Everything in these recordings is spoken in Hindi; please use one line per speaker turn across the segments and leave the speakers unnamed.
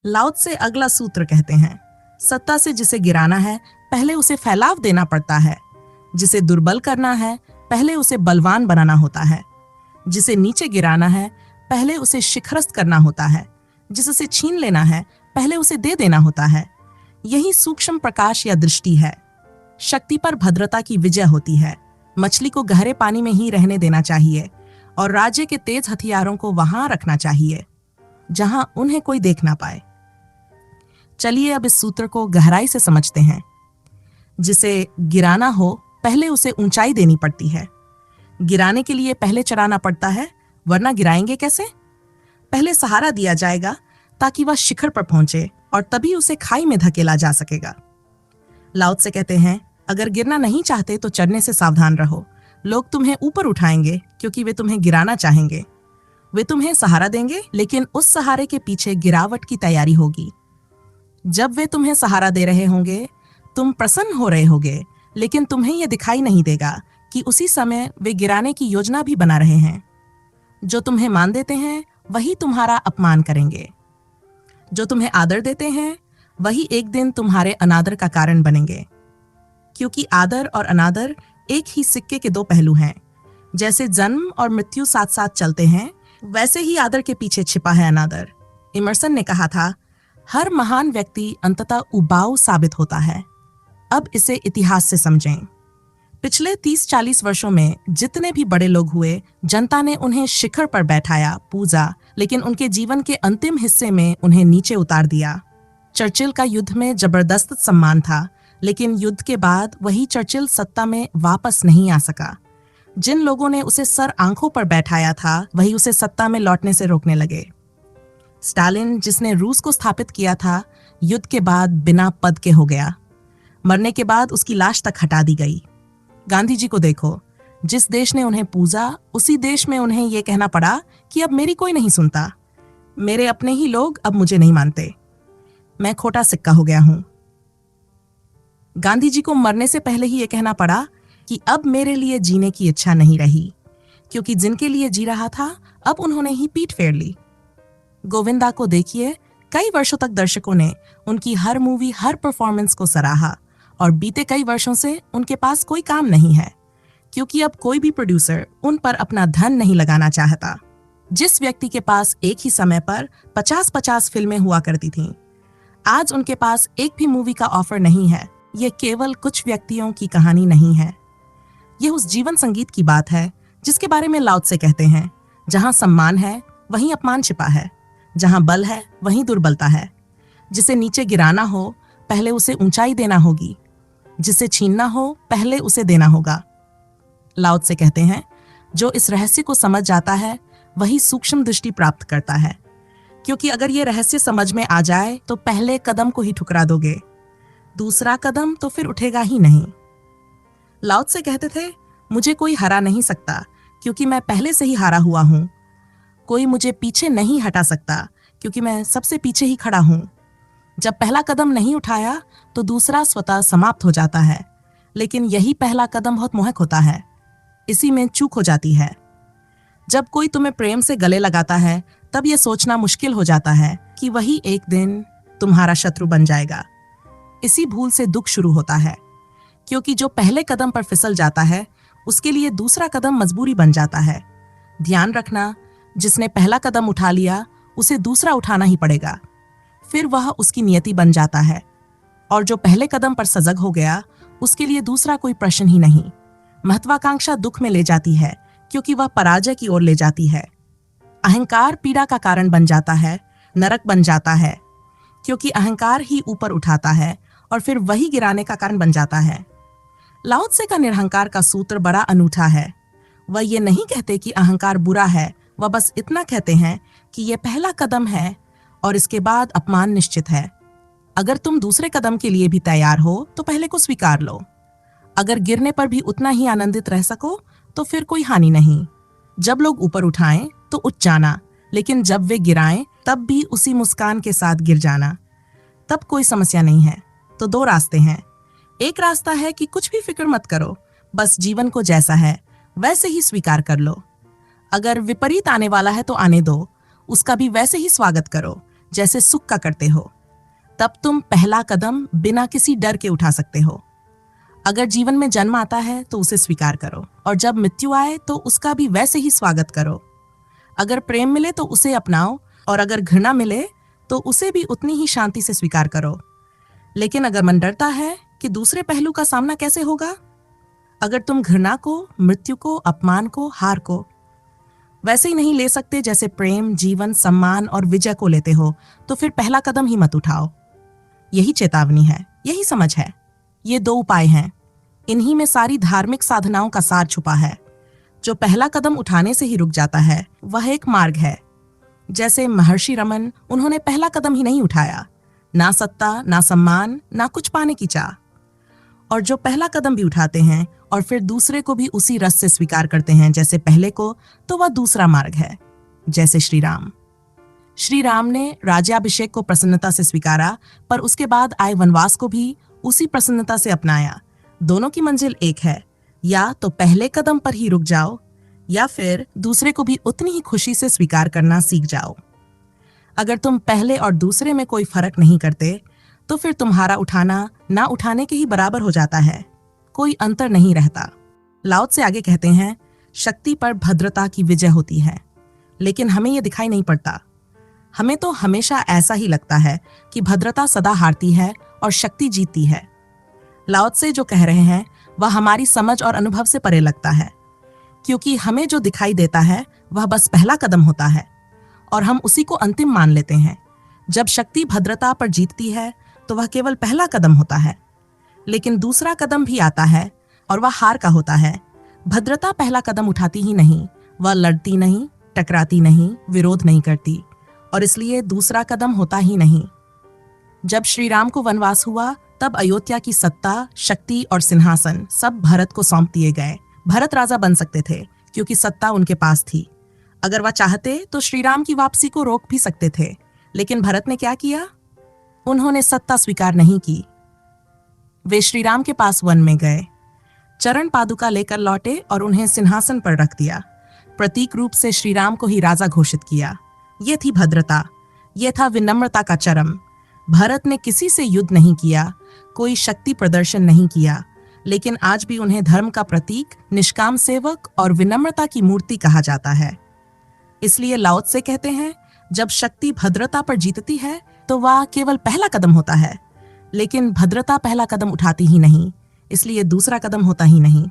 लाओ से अगला सूत्र कहते हैं, सत्ता से जिसे गिराना है पहले उसे फैलाव देना पड़ता है, जिसे दुर्बल करना है पहले उसे बलवान बनाना होता है, जिसे नीचे गिराना है पहले उसे शिखरस्त करना होता है, जिससे छीन लेना है पहले उसे दे देना होता है। यही सूक्ष्म प्रकाश या दृष्टि है। शक्ति पर भद्रता की विजय होती है। मछली को गहरे पानी में ही रहने देना चाहिए और राज्य के तेज हथियारों को वहां रखना चाहिए जहां उन्हें कोई देख ना पाए। चलिए अब इस सूत्र को गहराई से समझते हैं। जिसे गिराना हो पहले उसे ऊंचाई देनी पड़ती है। गिराने के लिए पहले चढ़ाना पड़ता है, वरना गिराएंगे कैसे? पहले सहारा दिया जाएगा ताकि वह शिखर पर पहुंचे और तभी उसे खाई में धकेला जा सकेगा। लाओ से कहते हैं, अगर गिरना नहीं चाहते तो चढ़ने से सावधान रहो। लोग तुम्हें ऊपर उठाएंगे क्योंकि वे तुम्हें गिराना चाहेंगे। वे तुम्हें सहारा देंगे, लेकिन उस सहारे के पीछे गिरावट की तैयारी होगी। जब वे तुम्हें सहारा दे रहे होंगे, तुम प्रसन्न हो रहे होगे, लेकिन तुम्हें यह दिखाई नहीं देगा कि उसी समय वे गिराने की योजना भी बना रहे हैं। जो तुम्हें मान देते हैं वही तुम्हारा अपमान करेंगे। जो तुम्हें आदर देते हैं वही एक दिन तुम्हारे अनादर का कारण बनेंगे। क्योंकि आदर और अनादर एक ही सिक्के के दो पहलू हैं। जैसे जन्म और मृत्यु साथ साथ चलते हैं, वैसे ही आदर के पीछे छिपा है अनादर। इमर्सन ने कहा था, हर महान व्यक्ति अंततः उबाऊ साबित होता है। अब इसे इतिहास से समझें। पिछले 30-40 वर्षों में जितने भी बड़े लोग हुए, जनता ने उन्हें शिखर पर बैठाया, पूजा, लेकिन उनके जीवन के अंतिम हिस्से में उन्हें नीचे उतार दिया। चर्चिल का युद्ध में जबरदस्त सम्मान था, लेकिन युद्ध के बाद वही चर्चिल सत्ता में वापस नहीं आ सका। जिन लोगों ने उसे सर आंखों पर बैठाया था, वही उसे सत्ता में लौटने से रोकने लगे। स्टालिन, जिसने रूस को स्थापित किया था, युद्ध के बाद बिना पद के हो गया। मरने के बाद उसकी लाश तक हटा दी गई। गांधी जी को देखो, जिस देश ने उन्हें पूजा, उसी देश में उन्हें यह कहना पड़ा कि अब मेरी कोई नहीं सुनता, मेरे अपने ही लोग अब मुझे नहीं मानते, मैं खोटा सिक्का हो गया हूं। गांधी जी को मरने से पहले ही यह कहना पड़ा कि अब मेरे लिए जीने की इच्छा नहीं रही, क्योंकि जिनके लिए जी रहा था अब उन्होंने ही पीठ फेर ली। गोविंदा को देखिए, कई वर्षों तक दर्शकों ने उनकी हर मूवी, हर परफॉर्मेंस को सराहा और बीते कई वर्षों से उनके पास कोई काम नहीं है, क्योंकि अब कोई भी प्रोड्यूसर उन पर अपना धन नहीं लगाना चाहता। जिस व्यक्ति के पास एक ही समय पर 50-50 फिल्में हुआ करती थीं, आज उनके पास एक भी मूवी का ऑफर नहीं है। यह केवल कुछ व्यक्तियों की कहानी नहीं है, यह उस जीवन संगीत की बात है जिसके बारे में लाओ त्से कहते हैं, जहां सम्मान है वहीं अपमान छिपा है, जहां बल है वहीं दुर्बलता है। जिसे नीचे गिराना हो पहले उसे ऊंचाई देना होगी, जिसे छीनना हो पहले उसे देना होगा। लाओ त्से कहते हैं, जो इस रहस्य को समझ जाता है वही सूक्ष्म दृष्टि प्राप्त करता है, क्योंकि अगर ये रहस्य समझ में आ जाए तो पहले कदम को ही ठुकरा दोगे, दूसरा कदम तो फिर उठेगा ही नहीं। लाओ त्से कहते थे, मुझे कोई हरा नहीं सकता क्योंकि मैं पहले से ही हारा हुआ हूं। कोई मुझे पीछे नहीं हटा सकता क्योंकि मैं सबसे पीछे ही खड़ा हूं। जब पहला कदम नहीं उठाया तो दूसरा स्वतः समाप्त हो जाता है, लेकिन यही पहला कदम बहुत मोहक होता है, इसी में चूक हो जाती है। जब कोई तुम्हें प्रेम से गले लगाता है तब यह सोचना मुश्किल हो जाता है कि वही एक दिन तुम्हारा शत्रु बन जाएगा। इसी भूल से दुख शुरू होता है, क्योंकि जो पहले कदम पर फिसल जाता है उसके लिए दूसरा कदम मजबूरी बन जाता है। ध्यान रखना, जिसने पहला कदम उठा लिया उसे दूसरा उठाना ही पड़ेगा, फिर वह उसकी नियति बन जाता है। और जो पहले कदम पर सजग हो गया उसके लिए दूसरा कोई प्रश्न ही नहीं। महत्वाकांक्षा दुख में ले जाती है क्योंकि वह पराजय की ओर ले जाती है। अहंकार पीड़ा का कारण बन जाता है, नरक बन जाता है, क्योंकि अहंकार ही ऊपर उठाता है और फिर वही गिराने का कारण बन जाता है। लाओ त्से का निरहंकार का सूत्र बड़ा अनूठा है। वह ये नहीं कहते कि अहंकार बुरा है, वह बस इतना कहते हैं कि यह पहला कदम है और इसके बाद अपमान निश्चित है। अगर तुम दूसरे कदम के लिए भी तैयार हो तो पहले को स्वीकार लो। अगर गिरने पर भी उतना ही आनंदित रह सको तो फिर कोई हानि नहीं। जब लोग ऊपर उठाएं तो उठ जाना, लेकिन जब वे गिराएं तब भी उसी मुस्कान के साथ गिर जाना, तब कोई समस्या नहीं है। तो दो रास्ते हैं। एक रास्ता है कि कुछ भी फिक्र मत करो, बस जीवन को जैसा है वैसे ही स्वीकार कर लो। अगर विपरीत आने वाला है तो आने दो, उसका भी वैसे ही स्वागत करो जैसे सुख का करते हो, तब तुम पहला कदम बिना किसी डर के उठा सकते हो। अगर जीवन में जन्म आता है तो उसे स्वीकार करो, और जब मृत्यु आए तो उसका भी वैसे ही स्वागत करो। अगर प्रेम मिले तो उसे अपनाओ, और अगर घृणा मिले तो उसे भी उतनी ही शांति से स्वीकार करो। लेकिन अगर मन डरता है कि दूसरे पहलू का सामना कैसे होगा, अगर तुम घृणा को, मृत्यु को, अपमान को, हार को वैसे ही नहीं ले सकते जैसे प्रेम, जीवन, सम्मान और विजय को लेते हो, तो फिर पहला कदम ही मत उठाओ। यही चेतावनी है, यही समझ है। ये 2 उपाय हैं। इन्हीं में सारी धार्मिक साधनाओं का सार छुपा है। जो पहला कदम उठाने से ही रुक जाता है, वह एक मार्ग है। जैसे महर्षि रमन, उन्होंने पहला कदम ही नहीं उठाया, ना सत्ता, ना सम्मान, ना कुछ पाने की चाह। और जो पहला कदम भी उठाते हैं और फिर दूसरे को भी उसी रस से स्वीकार करते हैं जैसे पहले को, तो वह दूसरा मार्ग है। जैसे श्री राम। श्री राम ने राज्याभिषेक को प्रसन्नता से स्वीकारा, पर उसके बाद आए वनवास को भी उसी प्रसन्नता से अपनाया। दोनों की मंजिल एक है, या तो पहले कदम पर ही रुक जाओ, या फिर दूसरे को भी उतनी ही खुशी से स्वीकार करना सीख जाओ। अगर तुम पहले और दूसरे में कोई फर्क नहीं करते, तो फिर तुम्हारा उठाना ना उठाने के ही बराबर हो जाता है। कोई अंतर नहीं रहता। लाओ त्से आगे कहते हैं, शक्ति पर भद्रता की विजय होती है, लेकिन हमें यह दिखाई नहीं पड़ता। हमें तो हमेशा ऐसा ही लगता है कि भद्रता सदा हारती है और शक्ति जीतती है। लाओ त्से जो कह रहे हैं वह हमारी समझ और अनुभव से परे लगता है, क्योंकि हमें जो दिखाई देता है वह बस पहला कदम होता है, और हम उसी को अंतिम मान लेते हैं। जब शक्ति भद्रता पर जीतती है तो वह केवल पहला कदम होता है, लेकिन दूसरा कदम भी आता है और वह हार का होता है। भद्रता पहला कदम उठाती ही नहीं, वह लड़ती नहीं, टकराती नहीं, विरोध नहीं करती, और इसलिए दूसरा कदम होता ही नहीं। जब श्री राम को वनवास हुआ, तब अयोध्या की सत्ता, शक्ति और सिंहासन सब भरत को सौंप दिए गए। भरत राजा बन सकते थे क्योंकि सत्ता उनके पास थी। अगर वह चाहते तो श्री राम की वापसी को रोक भी सकते थे, लेकिन भरत ने क्या किया? उन्होंने सत्ता स्वीकार नहीं की। वे श्री राम के पास वन में गए, चरण पादुका लेकर लौटे और उन्हें सिंहासन पर रख दिया। प्रतीक रूप से श्री राम को ही राजा घोषित किया। ये थी भद्रता, ये था विनम्रता का चरम। भरत ने किसी से युद्ध नहीं किया, कोई शक्ति प्रदर्शन नहीं किया, लेकिन आज भी उन्हें धर्म का प्रतीक, निष्काम सेवक और विनम्रता की मूर्ति कहा जाता है। इसलिए लाओ त्से कहते हैं, जब शक्ति भद्रता पर जीतती है तो वह केवल पहला कदम होता है, लेकिन भद्रता पहला कदम उठाती ही नहीं, इसलिए दूसरा कदम होता ही नहीं।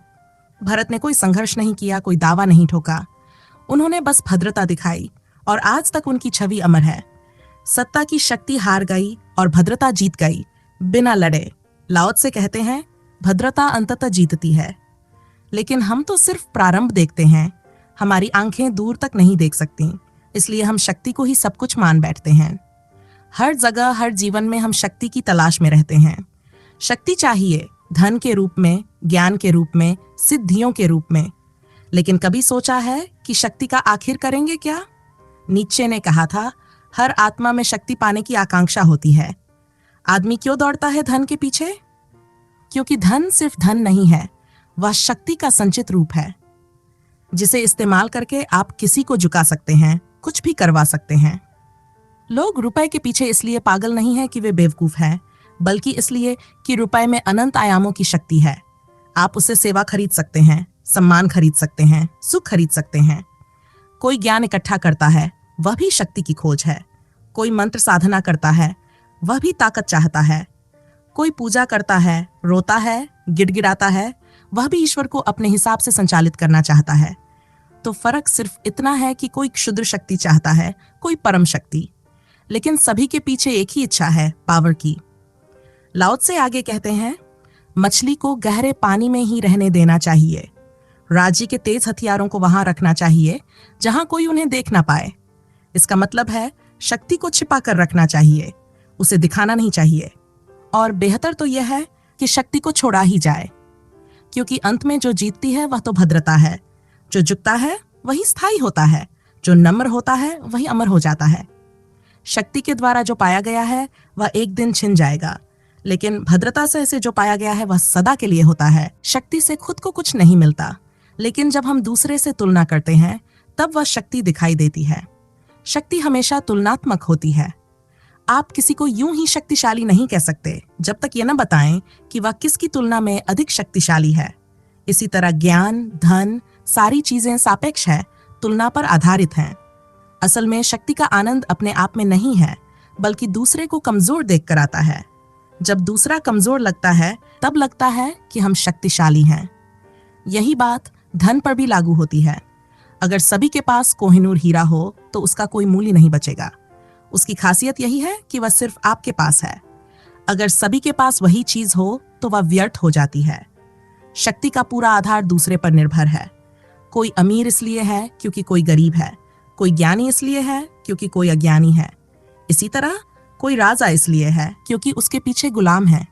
भरत ने कोई संघर्ष नहीं किया, कोई दावा नहीं ठोका, उन्होंने बस भद्रता दिखाई, और आज तक उनकी छवि अमर है। सत्ता की शक्ति हार गई और भद्रता जीत गई, बिना लड़े। लाओ त्से कहते हैं, भद्रता अंततः जीतती है, लेकिन हम तो सिर्फ प्रारंभ देखते हैं, हमारी आंखें दूर तक नहीं देख सकती, इसलिए हम शक्ति को ही सब कुछ मान बैठते हैं। हर जगह, हर जीवन में हम शक्ति की तलाश में रहते हैं। शक्ति चाहिए धन के रूप में, ज्ञान के रूप में, सिद्धियों के रूप में, लेकिन कभी सोचा है कि शक्ति का आखिर करेंगे क्या? नीत्शे ने कहा था, हर आत्मा में शक्ति पाने की आकांक्षा होती है। आदमी क्यों दौड़ता है धन के पीछे? क्योंकि धन सिर्फ धन नहीं है, वह शक्ति का संचित रूप है, जिसे इस्तेमाल करके आप किसी को झुका सकते हैं, कुछ भी करवा सकते हैं। लोग रुपए के पीछे इसलिए पागल नहीं है कि वे बेवकूफ हैं, बल्कि इसलिए कि रुपए में अनंत आयामों की शक्ति है। आप उससे सेवा खरीद सकते हैं, सम्मान खरीद सकते हैं, सुख खरीद सकते हैं। कोई ज्ञान इकट्ठा करता है, वह भी शक्ति की खोज है। कोई मंत्र साधना करता है, वह भी ताकत चाहता है। कोई पूजा करता है, रोता है, गिड़गिड़ाता है, वह भी ईश्वर को अपने हिसाब से संचालित करना चाहता है। तो फर्क सिर्फ इतना है कि कोई क्षुद्र शक्ति चाहता है, कोई परम शक्ति, लेकिन सभी के पीछे एक ही इच्छा है, पावर की। लाओ त्से आगे कहते हैं, मछली को गहरे पानी में ही रहने देना चाहिए। राज्य के तेज हथियारों को वहां रखना चाहिए जहां कोई उन्हें देख ना पाए। इसका मतलब है शक्ति को छिपा कर रखना चाहिए, उसे दिखाना नहीं चाहिए। और बेहतर तो यह है कि शक्ति को छोड़ा ही जाए, क्योंकि अंत में जो जीतती है वह तो भद्रता है। जो झुकता है वही स्थायी होता है, जो नम्र होता है वही अमर हो जाता है। शक्ति के द्वारा जो पाया गया है वह एक दिन छिन जाएगा, लेकिन भद्रता से जो पाया गया है वह सदा के लिए होता है। शक्ति से खुद को कुछ नहीं मिलता, लेकिन जब हम दूसरे से तुलना करते हैं तब वह शक्ति दिखाई देती है। शक्ति हमेशा तुलनात्मक होती है। आप किसी को यूं ही शक्तिशाली नहीं कह सकते जब तक ये न बताएं कि वह किसकी तुलना में अधिक शक्तिशाली है। इसी तरह ज्ञान, धन, सारी चीजें सापेक्ष है, तुलना पर आधारित हैं। असल में शक्ति का आनंद अपने आप में नहीं है, बल्कि दूसरे को कमजोर देखकर आता है। जब दूसरा कमजोर लगता है तब लगता है कि हम शक्तिशाली हैं। यही बात धन पर भी लागू होती है। अगर सभी के पास कोहिनूर हीरा हो तो उसका कोई मूल्य नहीं बचेगा। उसकी खासियत यही है कि वह सिर्फ आपके पास है। अगर सभी के पास वही चीज हो तो वह व्यर्थ हो जाती है। शक्ति का पूरा आधार दूसरे पर निर्भर है। कोई अमीर इसलिए है क्योंकि कोई गरीब है, कोई ज्ञानी इसलिए है क्योंकि कोई अज्ञानी है। इसी तरह कोई राजा इसलिए है क्योंकि उसके पीछे गुलाम है।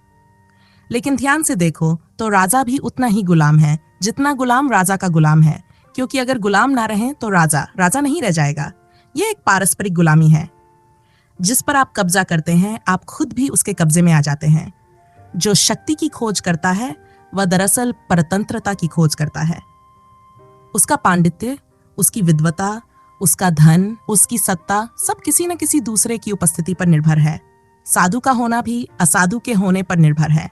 लेकिन ध्यान से देखो तो राजा भी उतना ही गुलाम है जितना गुलाम राजा का गुलाम है, क्योंकि अगर गुलाम ना रहे तो राजा राजा नहीं रह जाएगा। यह एक पारस्परिक गुलामी है। जिस पर आप कब्जा करते हैं आप खुद भी उसके कब्जे में आ जाते हैं। जो शक्ति की खोज करता है वह दरअसल परतंत्रता की खोज करता है। उसका पांडित्य, उसकी विद्वता, उसका धन, उसकी सत्ता सब किसी न किसी दूसरे की उपस्थिति पर निर्भर है। साधु का होना भी असाधु के होने पर निर्भर है।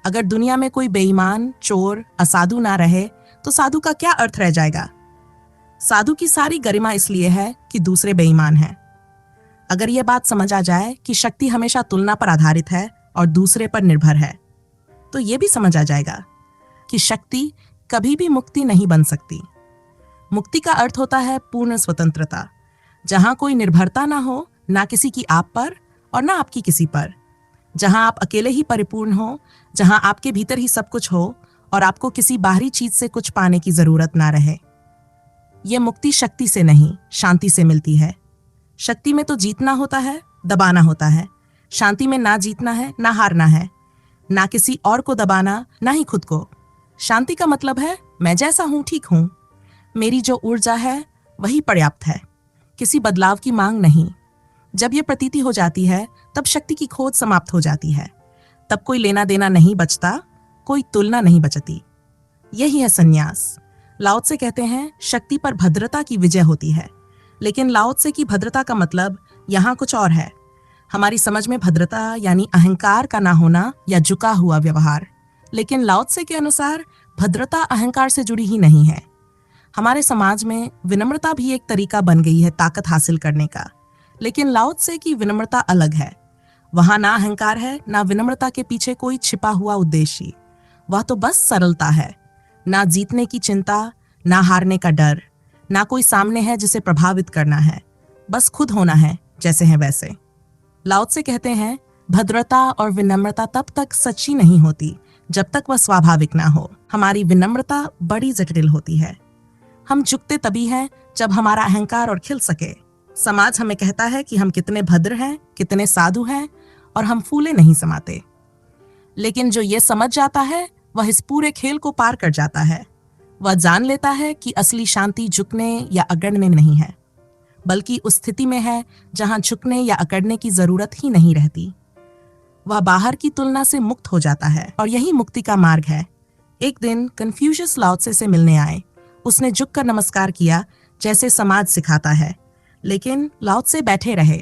अगर दुनिया में कोई बेईमान, चोर, असाधु ना रहे तो साधु का क्या अर्थ रह जाएगा। साधु की सारी गरिमा इसलिए है कि दूसरे बेईमान हैं। अगर यह बात समझ आ जाए कि शक्ति हमेशा तुलना पर आधारित है और दूसरे पर निर्भर है, तो यह भी समझ आ जाएगा कि शक्ति कभी भी मुक्ति नहीं बन सकती। मुक्ति का अर्थ होता है पूर्ण स्वतंत्रता, जहां कोई निर्भरता ना हो, ना किसी की आप पर और ना आपकी किसी पर। जहां आप अकेले ही परिपूर्ण हो, जहां आपके भीतर ही सब कुछ हो और आपको किसी बाहरी चीज से कुछ पाने की जरूरत ना रहे। यह मुक्ति शक्ति से नहीं, शांति से मिलती है। शक्ति में तो जीतना होता है, दबाना होता है। शांति में ना जीतना है, ना हारना है, ना किसी और को दबाना, ना ही खुद को। शांति का मतलब है मैं जैसा हूं ठीक हूं, मेरी जो ऊर्जा है वही पर्याप्त है, किसी बदलाव की मांग नहीं। जब यह प्रतीति हो जाती है तब शक्ति की खोज समाप्त हो जाती है। तब कोई लेना देना नहीं बचता, कोई तुलना नहीं बचती। यही है संन्यास। लाओ त्से कहते हैं शक्ति पर भद्रता की विजय होती है, लेकिन लाओ त्से की भद्रता का मतलब यहाँ कुछ और है। हमारी समझ में भद्रता यानी अहंकार का ना होना या झुका हुआ व्यवहार, लेकिन लाओ त्से के अनुसार भद्रता अहंकार से जुड़ी ही नहीं है। हमारे समाज में विनम्रता भी एक तरीका बन गई है ताकत हासिल करने का, लेकिन लाओ त्से की विनम्रता अलग है। वहां ना अहंकार है, ना विनम्रता के पीछे कोई छिपा हुआ उद्देश्य। वह तो बस सरलता है। ना जीतने की चिंता, ना हारने का डर, ना कोई सामने है जिसे प्रभावित करना है। बस खुद होना है जैसे है वैसे। लाओ त्से कहते हैं भद्रता और विनम्रता तब तक सच्ची नहीं होती जब तक वह स्वाभाविक ना हो। हमारी विनम्रता बड़ी जटिल होती है। हम झुकते तभी हैं जब हमारा अहंकार और खिल सके। समाज हमें कहता है कि हम कितने भद्र हैं, कितने साधु हैं, और हम फूले नहीं समाते। लेकिन जो ये समझ जाता है वह इस पूरे खेल को पार कर जाता है। वह जान लेता है कि असली शांति झुकने या अकड़ने में नहीं है, बल्कि उस स्थिति में है जहां झुकने या अकड़ने की जरूरत ही नहीं रहती। वह बाहर की तुलना से मुक्त हो जाता है और यही मुक्ति का मार्ग है। एक दिन कन्फ्यूशियस लाओ त्से से मिलने आए। उसने झुककर नमस्कार किया जैसे समाज सिखाता है, लेकिन लाओ त्से बैठे रहे।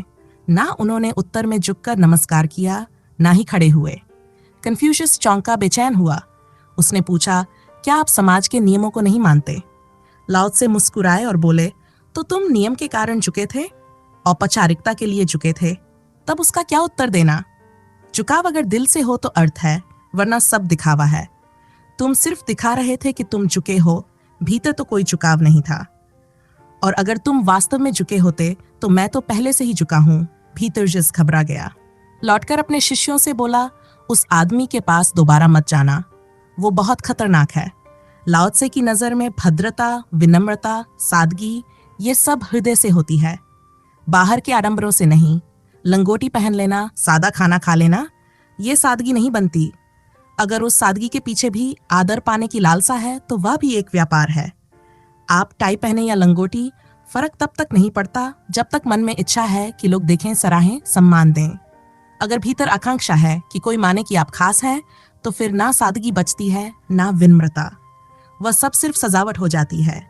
ना उन्होंने उत्तर में झुककर नमस्कार किया, ना ही खड़े हुए। कन्फ्यूशियस चौंका, बेचैन हुआ। उसने पूछा, क्या आप समाज के नियमों को नहीं मानते? लाओ त्से मुस्कुराए और बोले, तो तुम नियम के कारण झुके थे, औपचारिकता के लिए झुके थे, तब उसका क्या उत्तर देना? झुकाव अगर दिल से हो तो अर्थ है, वरना सब दिखावा है। तुम सिर्फ दिखा रहे थे कि तुम झुके हो, भीतर तो कोई झुकाव नहीं था। और अगर तुम वास्तव में झुके होते तो मैं तो पहले से ही झुका हूं। भीतर जिस घबरा गया। लौटकर अपने शिष्यों से बोला, उस आदमी के पास दोबारा मत जाना, वो बहुत खतरनाक है। लाओ त्से की नजर में भद्रता, विनम्रता, सादगी ये सब हृदय से होती है, बाहर के आडंबरों से नहीं। लंगोटी पहन लेना, सादा खाना खा लेना, ये सादगी नहीं बनती। अगर उस सादगी के पीछे भी आदर पाने की लालसा है तो वह भी एक व्यापार है। आप टाई पहने या लंगोटी, फर्क तब तक नहीं पड़ता जब तक मन में इच्छा है कि लोग देखें, सराहें, सम्मान दें। अगर भीतर आकांक्षा है कि कोई माने कि आप खास हैं, तो फिर ना सादगी बचती है, ना विनम्रता। वह सब सिर्फ सजावट हो जाती है,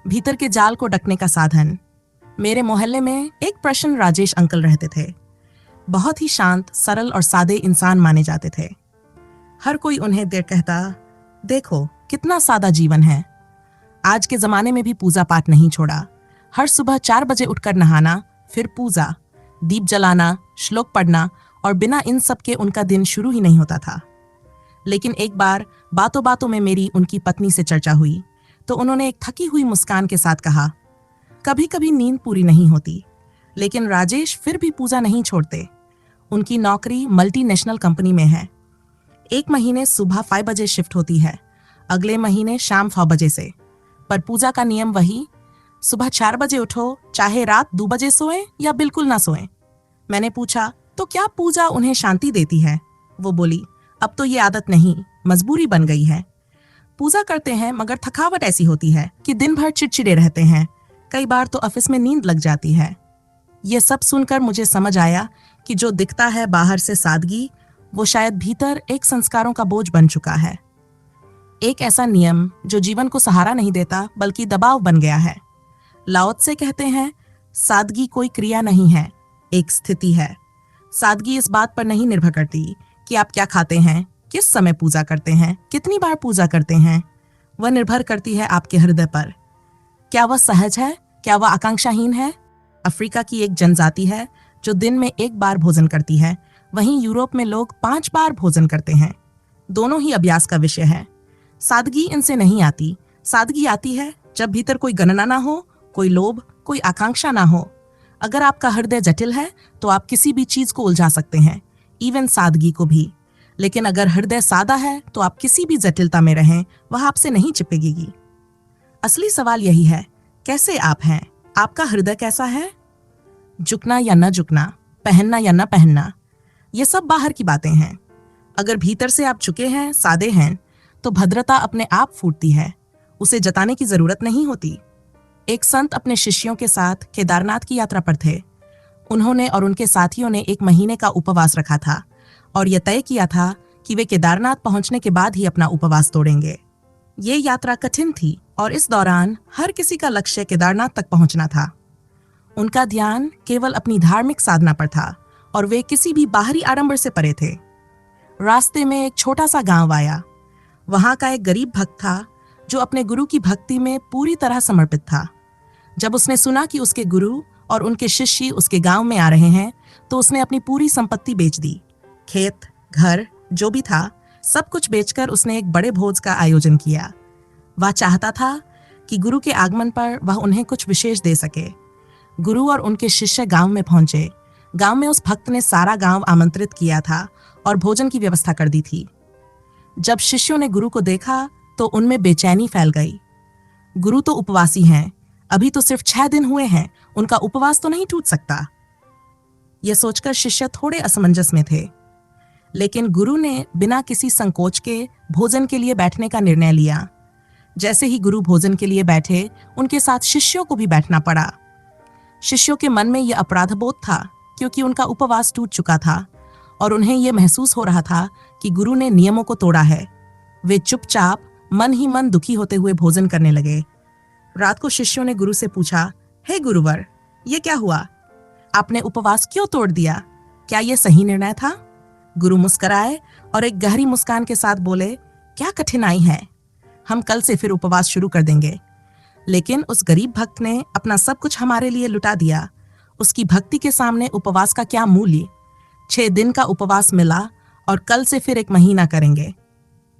भीतर के जाल को ढकने का साधन। मेरे मोहल्ले में एक प्रश्न राजेश अंकल रहते थे। बहुत ही शांत, सरल और सादे इंसान माने जाते थे। हर कोई उन्हें देख कहता, देखो कितना सादा जीवन है। आज के जमाने में भी पूजा पाठ नहीं छोड़ा। हर सुबह 4 बजे उठकर नहाना, फिर पूजा, दीप जलाना, श्लोक पढ़ना, और बिना इन सब के उनका दिन शुरू ही नहीं होता था। लेकिन एक बार बातों बातों में मेरी उनकी पत्नी से चर्चा हुई तो उन्होंने एक थकी हुई मुस्कान के साथ कहा, कभी कभी नींद पूरी नहीं होती, लेकिन राजेश फिर भी पूजा नहीं छोड़ते। उनकी नौकरी मल्टीनेशनल कंपनी में है। एक महीने सुबह 5 बजे शिफ्ट होती है, अगले महीने शाम 6 बजे से। पर पूजा का नियम वही, सुबह 4 बजे उठो, चाहे रात 2 बजे सोएं या बिल्कुल ना सोएं। मैंने पूछा, तो क्या पूजा उन्हें शांति देती है? वो बोली, अब तो ये आदत नहीं, मजबूरी बन गई है। पूजा करते हैं मगर थकावट ऐसी होती है कि दिन भर चिड़चिड़े रहते हैं। कई बार तो ऑफिस में नींद लग जाती है। ये सब सुनकर मुझे समझ आया कि जो दिखता है बाहर से सादगी, वो शायद भीतर एक संस्कारों का बोझ बन चुका है। एक ऐसा नियम जो जीवन को सहारा नहीं देता बल्कि दबाव बन गया है। लाओ त्से कहते हैं, सादगी कोई क्रिया नहीं है, एक स्थिति है। सादगी इस बात पर नहीं निर्भर करती कि आप क्या खाते हैं, किस समय पूजा करते हैं, कितनी बार पूजा करते हैं। वह निर्भर करती है आपके हृदय पर। क्या वह सहज है? क्या वह आकांक्षाहीन है? अफ्रीका की एक जनजाति है जो दिन में 1 बार भोजन करती है, वहीं यूरोप में लोग 5 बार भोजन करते हैं। दोनों ही अभ्यास का विषय है। सादगी इनसे नहीं आती। सादगी आती है जब भीतर कोई गणना ना हो, कोई लोभ, कोई आकांक्षा ना हो। अगर आपका हृदय जटिल है तो आप किसी भी चीज को उलझा सकते हैं, इवन सादगी को भी। लेकिन अगर हृदय सादा है तो आप किसी भी जटिलता में रहें, वह आपसे नहीं चिपकेगी। असली सवाल यही है, कैसे आप हैं? आपका हृदय कैसा है? झुकना या न झुकना, पहनना या न पहनना, ये सब बाहर की बातें हैं। अगर भीतर से आप झुके हैं, सादे हैं, तो भद्रता अपने आप फूटती है। उसे जताने की जरूरत नहीं होती। एक संत अपने शिष्यों के साथ केदारनाथ की यात्रा पर थे। उन्होंने और उनके साथियों ने 1 महीने का उपवास रखा था और यह तय किया था कि वे केदारनाथ पहुंचने के बाद ही अपना उपवास तोड़ेंगे। ये यात्रा कठिन थी और इस दौरान हर किसी का लक्ष्य केदारनाथ तक पहुंचना था। उनका ध्यान केवल अपनी धार्मिक साधना पर था और वे किसी भी बाहरी आडंबर से परे थे। रास्ते में एक छोटा सा गांव आया। वहां का एक गरीब भक्त था जो अपने गुरु की भक्ति में पूरी तरह समर्पित था। जब उसने सुना कि उसके गुरु और उनके शिष्य उसके गांव में आ रहे हैं, तो उसने अपनी पूरी संपत्ति बेच दी। खेत, घर, जो भी था, सब कुछ बेचकर उसने एक बड़े भोज का आयोजन किया। वह चाहता था कि गुरु के आगमन पर वह उन्हें कुछ विशेष दे सके। गुरु और उनके शिष्य गांव में पहुंचे। गांव में उस भक्त ने सारा गांव आमंत्रित किया था और भोजन की व्यवस्था कर दी थी। जब शिष्यों ने गुरु को देखा तो उनमें बेचैनी फैल गई। गुरु तो उपवासी हैं, अभी तो सिर्फ 6 दिन हुए हैं, उनका उपवास तो नहीं टूट सकता। यह सोचकर शिष्य थोड़े असमंजस में थे। लेकिन गुरु ने बिना किसी संकोच के भोजन के लिए बैठने का निर्णय लिया। जैसे ही गुरु भोजन के लिए बैठे, उनके साथ शिष्यों को भी बैठना पड़ा। शिष्यों के मन में यह अपराधबोध था क्योंकि उनका उपवास टूट चुका था और उन्हें यह महसूस हो रहा था कि गुरु ने नियमों को तोड़ा है। वे चुपचाप मन ही मन दुखी होते हुए भोजन करने लगे। रात को शिष्यों ने गुरु से पूछा, हे गुरुवर, ये क्या हुआ? आपने उपवास क्यों तोड़ दिया? क्या यह सही निर्णय था? गुरु मुस्कुराए और एक गहरी मुस्कान के साथ बोले, क्या कठिनाई है, हम कल से फिर उपवास शुरू कर देंगे। लेकिन उस गरीब भक्त ने अपना सब कुछ हमारे लिए लुटा दिया। उसकी भक्ति के सामने उपवास का क्या मूल्य? 6 दिन का उपवास मिला और कल से फिर 1 महीना करेंगे।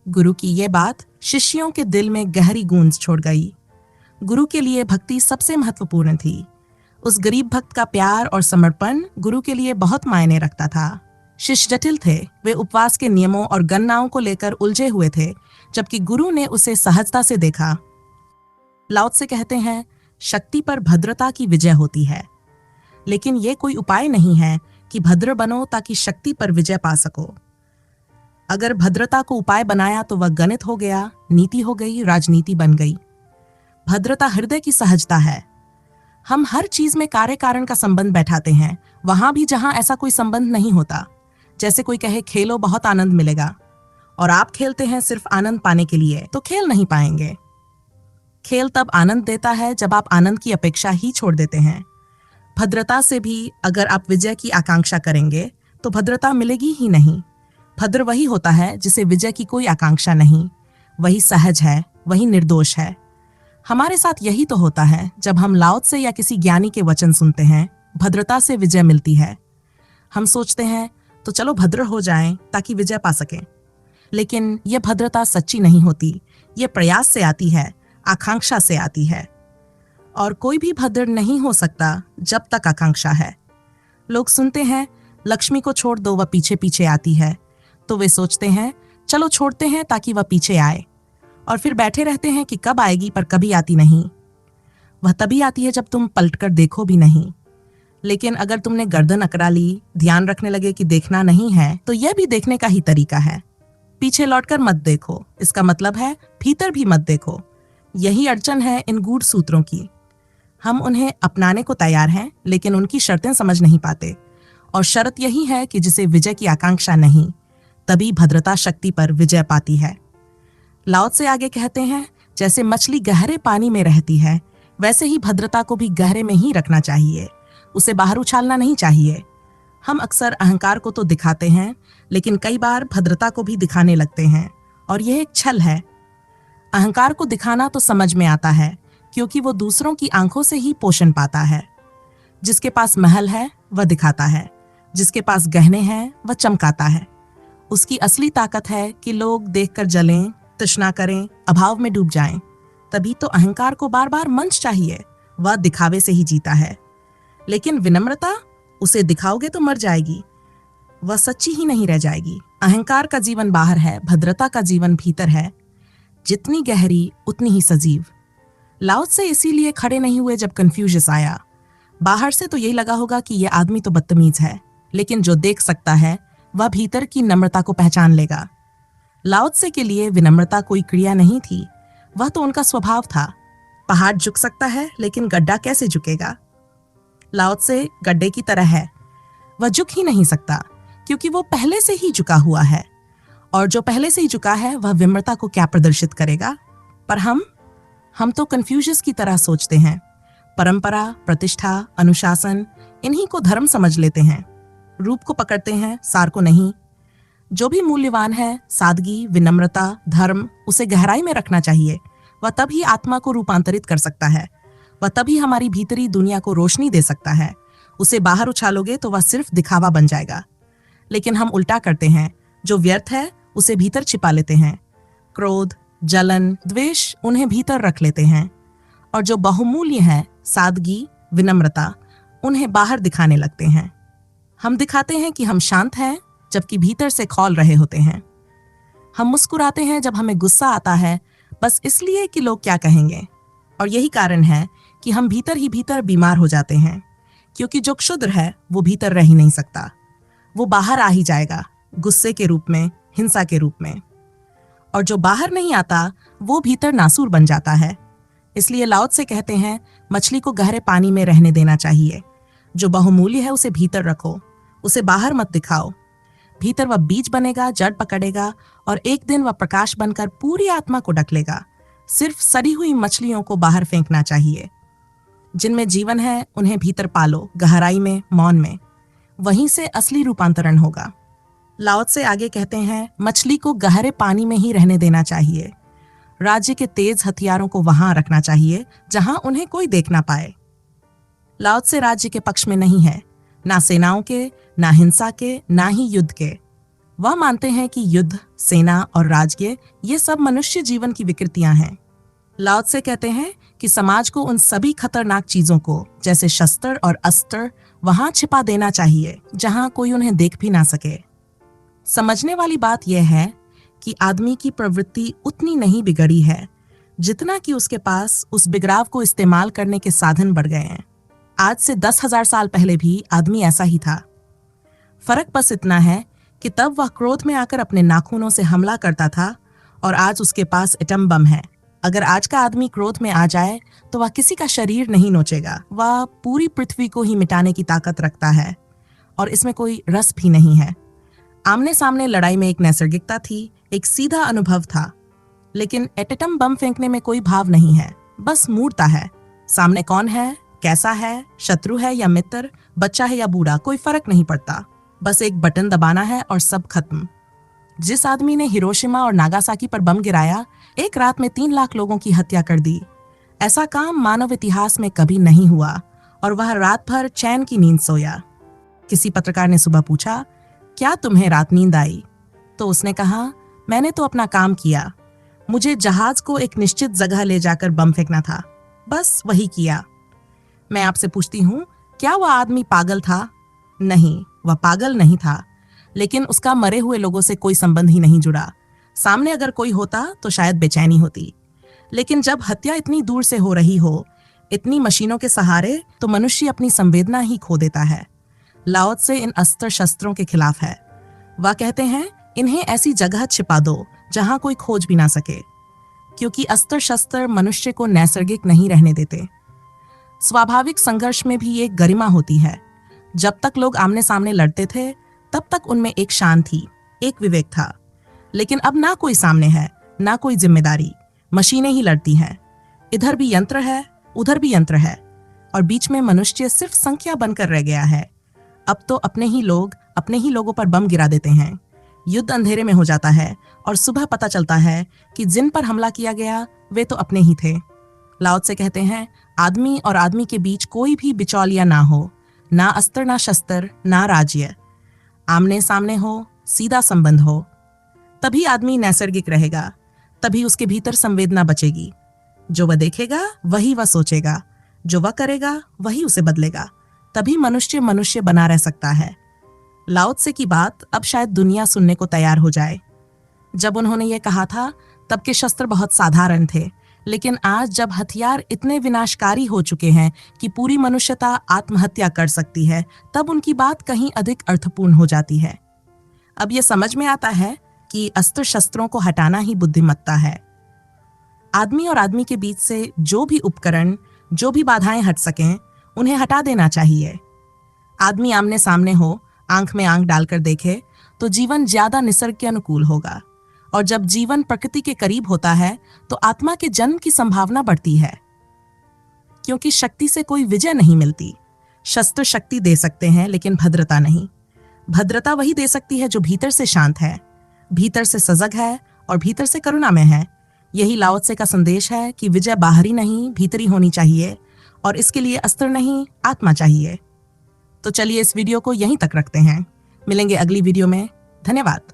गुरु की यह बात शिष्यों के दिल में गहरी गूंज छोड़ गई। गुरु के लिए भक्ति सबसे महत्वपूर्ण थी। उस गरीब भक्त का प्यार और समर्पण गुरु के लिए बहुत मायने रखता था। शिष्य जटिल थे, वे उपवास के नियमों और गणनाओं को लेकर उलझे हुए थे, जबकि गुरु ने उसे सहजता से देखा। लाओ त्से कहते हैं, शक्ति पर भद्रता की विजय होती है। लेकिन यह कोई उपाय नहीं है कि भद्र बनो ताकि शक्ति पर विजय पा सको। अगर भद्रता को उपाय बनाया तो वह गणित हो गया, नीति हो गई, राजनीति बन गई। भद्रता हृदय की सहजता है। हम हर चीज में कार्य कारण का संबंध बैठाते हैं, वहां भी जहां ऐसा कोई संबंध नहीं होता। जैसे कोई कहे खेलो, बहुत आनंद मिलेगा, और आप खेलते हैं सिर्फ आनंद पाने के लिए, तो खेल नहीं पाएंगे। खेल तब आनंद देता है जब आप आनंद की अपेक्षा ही छोड़ देते हैं। भद्रता से भी अगर आप विजय की आकांक्षा करेंगे तो भद्रता मिलेगी ही नहीं। भद्र वही होता है जिसे विजय की कोई आकांक्षा नहीं, वही सहज है, वही निर्दोष है। हमारे साथ यही तो होता है जब हम लाओ त्से या किसी ज्ञानी के वचन सुनते हैं, भद्रता से विजय मिलती है। हम सोचते हैं तो चलो भद्र हो जाएं ताकि विजय पा सकें। लेकिन यह भद्रता सच्ची नहीं होती, यह प्रयास से आती है, आकांक्षा से आती है। और कोई भी भद्र नहीं हो सकता जब तक आकांक्षा है। लोग सुनते हैं लक्ष्मी को छोड़ दो, वह पीछे पीछे आती है, तो वे सोचते हैं चलो छोड़ते हैं ताकि वह पीछे आए, और फिर बैठे रहते हैं कि कब आएगी, पर कभी आती नहीं। वह तभी आती है जब तुम पलटकर देखो भी नहीं। लेकिन अगर तुमने गर्दन अकड़ा ली, ध्यान रखने लगे कि देखना नहीं है, तो यह भी देखने का ही तरीका है। पीछे लौटकर मत देखो, इसका मतलब है भीतर भी मत देखो। यही अड़चन है इन गूढ़ सूत्रों की। हम उन्हें अपनाने को तैयार हैं, लेकिन उनकी शर्तें समझ नहीं पाते। और शर्त यही है कि जिसे विजय की आकांक्षा नहीं, तभी भद्रता शक्ति पर विजय पाती है। लाओ त्से आगे कहते हैं, जैसे मछली गहरे पानी में रहती है, वैसे ही भद्रता को भी गहरे में ही रखना चाहिए, उसे बाहर उछालना नहीं चाहिए। हम अक्सर अहंकार को तो दिखाते हैं, लेकिन कई बार भद्रता को भी दिखाने लगते हैं, और यह एक छल है। अहंकार को दिखाना तो समझ में आता है, क्योंकि वो दूसरों की आंखों से ही पोषण पाता है। जिसके पास महल है वह दिखाता है, जिसके पास गहने हैं वह चमकाता है। उसकी असली ताकत है कि लोग देखकर जलें, तृष्णा करें, अभाव में डूब जाएं। तभी तो अहंकार को बार बार मंच चाहिए, वह दिखावे से ही जीता है। लेकिन विनम्रता, उसे दिखाओगे तो मर जाएगी, वह सच्ची ही नहीं रह जाएगी। अहंकार का जीवन बाहर है, भद्रता का जीवन भीतर है। जितनी गहरी उतनी ही सजीव। लाओ त्से इसीलिए खड़े नहीं हुए जब कन्फ्यूशियस आया। बाहर से तो यही लगा होगा कि यह आदमी तो बदतमीज है, लेकिन जो देख सकता है वह भीतर की नम्रता को पहचान लेगा। लाओ त्से के लिए विनम्रता कोई क्रिया नहीं थी, वह तो उनका स्वभाव था। पहाड़ झुक सकता है, लेकिन गड्ढा कैसे झुकेगा? लाओ त्से गड्ढे की तरह है, वह झुक ही नहीं सकता, क्योंकि वो पहले से ही झुका हुआ है। और जो पहले से ही झुका है वह विनम्रता को क्या प्रदर्शित करेगा? पर हम तो कन्फ्यूशियस की तरह सोचते हैं। परंपरा, प्रतिष्ठा, अनुशासन, इन्हीं को धर्म समझ लेते हैं। रूप को पकड़ते हैं, सार को नहीं। जो भी मूल्यवान है, सादगी, विनम्रता, धर्म, उसे गहराई में रखना चाहिए। वह तभी आत्मा को रूपांतरित कर सकता है, वह तभी हमारी भीतरी दुनिया को रोशनी दे सकता है। उसे बाहर उछालोगे तो वह सिर्फ दिखावा बन जाएगा। लेकिन हम उल्टा करते हैं, जो व्यर्थ है उसे भीतर छिपा लेते हैं। क्रोध, जलन, द्वेष, उन्हें भीतर रख लेते हैं। और जो बहुमूल्य है, सादगी, विनम्रता, उन्हें बाहर दिखाने लगते हैं। हम दिखाते हैं कि हम शांत हैं, जबकि भीतर से खौल रहे होते हैं। हम मुस्कुराते हैं जब हमें गुस्सा आता है, बस इसलिए कि लोग क्या कहेंगे। और यही कारण है कि हम भीतर ही भीतर बीमार हो जाते हैं, क्योंकि जो क्षुद्र है वो भीतर रह ही नहीं सकता। वो बाहर आ ही जाएगा, गुस्से के रूप में, हिंसा के रूप में। और जो बाहर नहीं आता वो भीतर नासूर बन जाता है। इसलिए लाओ त्से कहते हैं, मछली को गहरे पानी में रहने देना चाहिए। जो बहुमूल्य है उसे भीतर रखो, उसे बाहर मत दिखाओ। भीतर वह बीज बनेगा, जड़ पकड़ेगा, और एक दिन वह प्रकाश बनकर पूरी आत्मा को ढक लेगा। सिर्फ सड़ी हुई मछलियों को बाहर फेंकना चाहिए। जिनमें जीवन है उन्हें भीतर पालो, गहराई में, मौन में। वहीं से असली रूपांतरण होगा। लाओ त्से आगे कहते हैं, मछली को गहरे पानी में ही रहने देना चाहिए। राज्य के तेज हथियारों को वहां रखना चाहिए जहां उन्हें कोई देख ना पाए। लाओ त्से राज्य के पक्ष में नहीं है, ना सेनाओं के, ना हिंसा के, ना ही युद्ध के। वह मानते हैं कि युद्ध, सेना और राज्य ये सब मनुष्य जीवन की विकृतियां हैं। लाओ त्से कहते हैं कि समाज को उन सभी खतरनाक चीजों को, जैसे शस्त्र और अस्त्र, वहां छिपा देना चाहिए जहां कोई उन्हें देख भी ना सके। समझने वाली बात यह है कि आदमी की प्रवृत्ति उतनी नहीं बिगड़ी है जितना कि उसके पास उस बिगड़ाव को इस्तेमाल करने के साधन बढ़ गए हैं। आज से 10,000 साल पहले भी आदमी ऐसा ही था। फर्क बस इतना है कि तब वह क्रोध में आकर अपने नाखूनों से हमला करता था, और आज उसके पास एटम बम है। अगर आज का आदमी क्रोध में आ जाए तो वह किसी का शरीर नहीं नोचेगा, वह पूरी पृथ्वी को ही मिटाने की ताकत रखता है, और इसमें कोई रस भी नहीं है। आमने सामने लड़ाई में एक नैसर्गिकता थी, एक सीधा अनुभव था। लेकिन एटम बम फेंकने में कोई भाव नहीं है, बस मूर्ता है। सामने कौन है, कैसा है, शत्रु है या मित्र, बच्चा है या बूढ़ा, कोई फर्क नहीं पड़ता। बस एक बटन दबाना है और सब खत्म। जिस आदमी ने हिरोशिमा और नागासाकी पर बम गिराया, एक रात में 3 लाख लोगों की हत्या कर दी। ऐसा काम मानव इतिहास में कभी नहीं हुआ और वह रात भर चैन की नींद सोया। किसी पत्रकार ने सुबह पूछा, क्या तुम्हें रात नींद आई? तो उसने कहा, मैंने तो अपना काम किया। मुझे जहाज को एक निश्चित जगह ले जाकर बम फेंकना था, बस वही किया। मैं आपसे पूछती हूँ, क्या वह आदमी पागल था? नहीं, वह पागल नहीं था, लेकिन उसका मरे हुए लोगों से कोई संबंध ही नहीं जुड़ा। सामने अगर कोई होता तो शायद बेचैनी होती, लेकिन जब हत्या इतनी दूर से हो रही हो, इतनी मशीनों के सहारे, तो मनुष्य अपनी संवेदना ही खो देता है। लाओ त्से इन अस्त्र शस्त्रों के खिलाफ है। वह कहते हैं, इन्हें ऐसी जगह छिपा दो जहां कोई खोज भी ना सके, क्योंकि अस्त्र शस्त्र मनुष्य को नैसर्गिक नहीं रहने देते। स्वाभाविक संघर्ष में भी एक गरिमा होती है। जब तक लोग आमने सामने लड़ते थे, तब तक उनमें एक शान थी, एक विवेक था। लेकिन अब ना कोई सामने है, ना कोई जिम्मेदारी, मशीनें ही लड़ती हैं। इधर भी यंत्र है, उधर भी यंत्र है, और बीच में मनुष्य सिर्फ संख्या बनकर रह गया है। अब तो अपने ही लोग अपने ही लोगों पर बम गिरा देते हैं। युद्ध अंधेरे में हो जाता है और सुबह पता चलता है कि जिन पर हमला किया गया वे तो अपने ही थे। लाओ त्से कहते हैं, आदमी और आदमी के बीच कोई भी बिचौलिया ना हो, ना अस्त्र ना शस्त्र ना राज्य। आमने सामने हो, सीधा संबंध हो, तभी आदमी नैसर्गिक रहेगा, तभी उसके भीतर संवेदना बचेगी। जो वह देखेगा वही वह सोचेगा, जो वह करेगा वही उसे बदलेगा, तभी मनुष्य मनुष्य बना रह सकता है। लाओ त्से की बात अब शायद दुनिया सुनने को तैयार हो जाए। जब उन्होंने ये कहा था तब के शस्त्र बहुत साधारण थे, लेकिन आज जब हथियार इतने विनाशकारी हो चुके हैं कि पूरी मनुष्यता आत्महत्या कर सकती है, तब उनकी बात कहीं अधिक अर्थपूर्ण हो जाती है। अब यह समझ में आता है कि अस्त्र शस्त्रों को हटाना ही बुद्धिमत्ता है। आदमी और आदमी के बीच से जो भी उपकरण, जो भी बाधाएं हट सकें, उन्हें हटा देना चाहिए। आदमी आमने सामने हो, आंख में आंख डालकर देखे, तो जीवन ज्यादा निसर्ग के अनुकूल होगा। और जब जीवन प्रकृति के करीब होता है, तो आत्मा के जन्म की संभावना बढ़ती है, क्योंकि शक्ति से कोई विजय नहीं मिलती। शस्त्र शक्ति दे सकते हैं, लेकिन भद्रता नहीं। भद्रता वही दे सकती है जो भीतर से शांत है, भीतर से सजग है और भीतर से करुणा में है। यही लाओ त्से का संदेश है कि विजय बाहरी नहीं, भीतरी होनी चाहिए, और इसके लिए अस्त्र नहीं, आत्मा चाहिए। तो चलिए इस वीडियो को यहीं तक रखते हैं। मिलेंगे अगली वीडियो में। धन्यवाद।